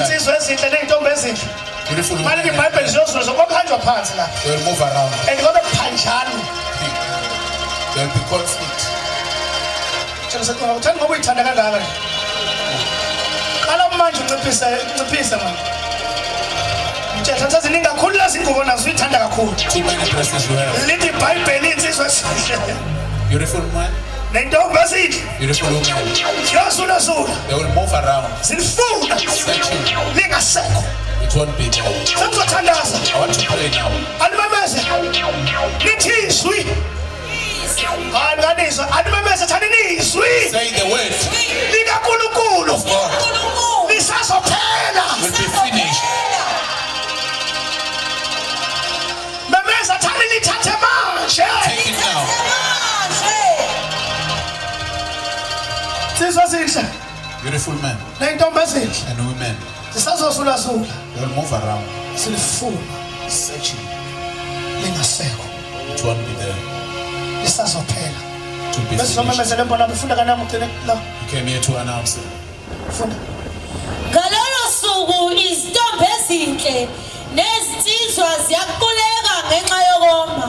insizwe ezinhle ney'ntombi ezinhle Beautiful women. manje iBhayibheli liyozuza okuhanjwa phansi la They will move around. and ngobe kuphanjana There will be conflict. tshela seqonga uthanda ngoba uyithanda kangaka nje qala manje unciphise manje mthetho saziningi kakhulu lezi ngubo nazo uyithanda kakhulu Too many dresses you have. lithi iBhayibheli insizwe ezinhle Beautiful man, nentombi ezinhle beautiful woman. ziyosula They will move around. zilifuna Searching. lingasekho It won't be there. sengizothandaza I want to pray now. alimemeze lithi izwi hayi nganizwa alimemeze thani nizwi Say the word likaNkulunkulu of God lisazophela will be finished. memeza thani lithathe manje Take it now. sizwe sihle Beautiful men ney'ntombi ezinhle and women. zisazosulasula They will move around. silifuna Searching. lingasekho It won't be there. lisazophela To be bese finished. somemezele mbona ufunda kanami ugcine la You came here to announce it. funda Ngalolo suku izintombi ezinhle nezinsizwa ziyaquleka ngenxa yokoma.